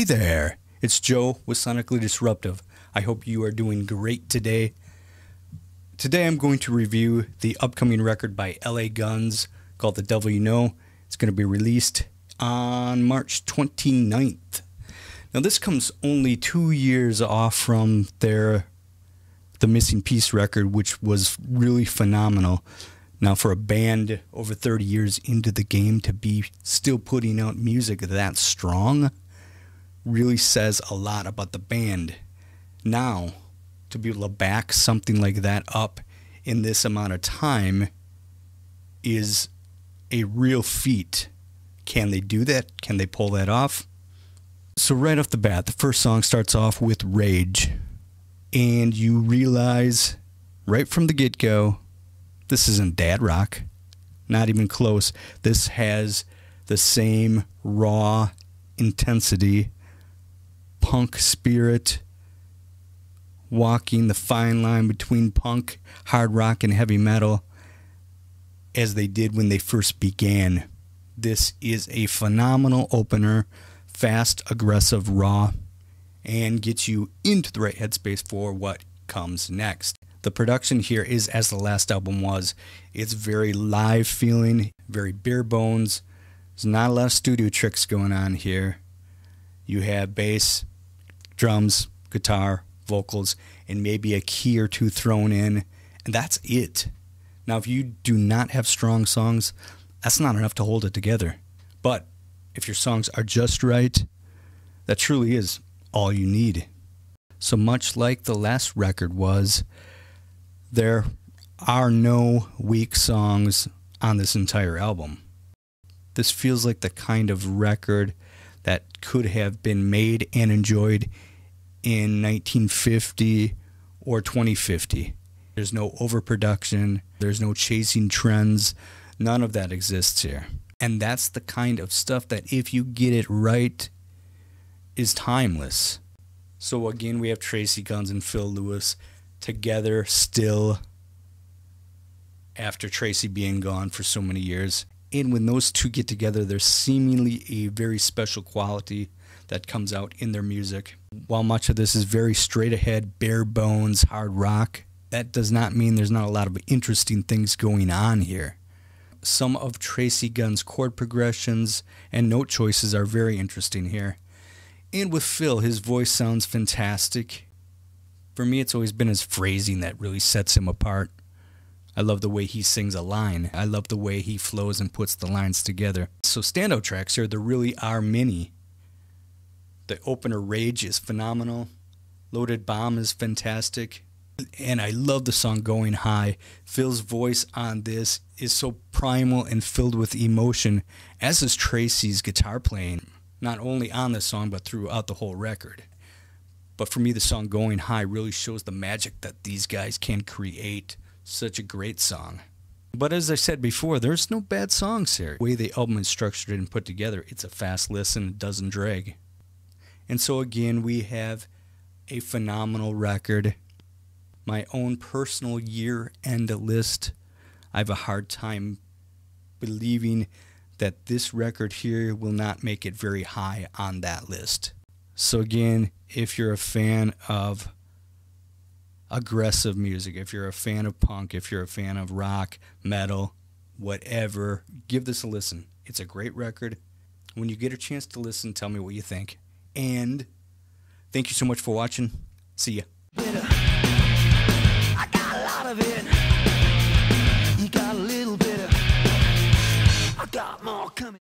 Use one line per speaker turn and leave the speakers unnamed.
there, it's Joe with Sonically Disruptive. I hope you are doing great today. Today I'm going to review the upcoming record by LA Guns called The Devil You Know. It's going to be released on March 29th. Now this comes only 2 years off from The Missing Piece record, which was really phenomenal. Now for a band over 30 years into the game to be still putting out music that strong really says a lot about the band. Now, to be able to back something like that up in this amount of time is a real feat. Can they do that? Can they pull that off? So right off the bat, the first song starts off with Rage. And you realize right from the get-go, this isn't dad rock. Not even close. This has the same raw intensity, punk spirit, walking the fine line between punk, hard rock, and heavy metal as they did when they first began. This is a phenomenal opener, fast, aggressive, raw, and gets you into the right headspace for what comes next. The production here is as the last album was. It's very live feeling, very bare bones. There's not a lot of studio tricks going on here. You have bass, drums, guitar, vocals, and maybe a key or two thrown in, and that's it. Now, if you do not have strong songs, that's not enough to hold it together. But if your songs are just right, that truly is all you need. So much like the last record was, there are no weak songs on this entire album. This feels like the kind of record that could have been made and enjoyed in 1950 or 2050. There's no overproduction, there's no chasing trends, none of that exists here. And that's the kind of stuff that if you get it right is timeless. So again, we have Tracii Guns and Phil Lewis together still after Tracii being gone for so many years. And when those two get together, there's seemingly a very special quality that comes out in their music. While much of this is very straight ahead, bare bones, hard rock, that does not mean there's not a lot of interesting things going on here. Some of Tracii Guns' chord progressions and note choices are very interesting here. And with Phil, his voice sounds fantastic. For me, it's always been his phrasing that really sets him apart. I love the way he sings a line. I love the way he flows and puts the lines together. So standout tracks here, there really are many. The opener, Rage, is phenomenal. Loaded Bomb is fantastic. And I love the song Going High. Phil's voice on this is so primal and filled with emotion, as is Tracii's guitar playing, not only on this song, but throughout the whole record. But for me, the song Going High really shows the magic that these guys can create. Such a great song. But as I said before, there's no bad songs here. The way the album is structured and put together, it's a fast listen, it doesn't drag. And so again, we have a phenomenal record. My own personal year-end list, I have a hard time believing that this record here will not make it very high on that list. So again, if you're a fan of aggressive music, if you're a fan of punk, if you're a fan of rock, metal, whatever, give this a listen. It's a great record. When you get a chance to listen, tell me what you think. And thank you so much for watching. See ya.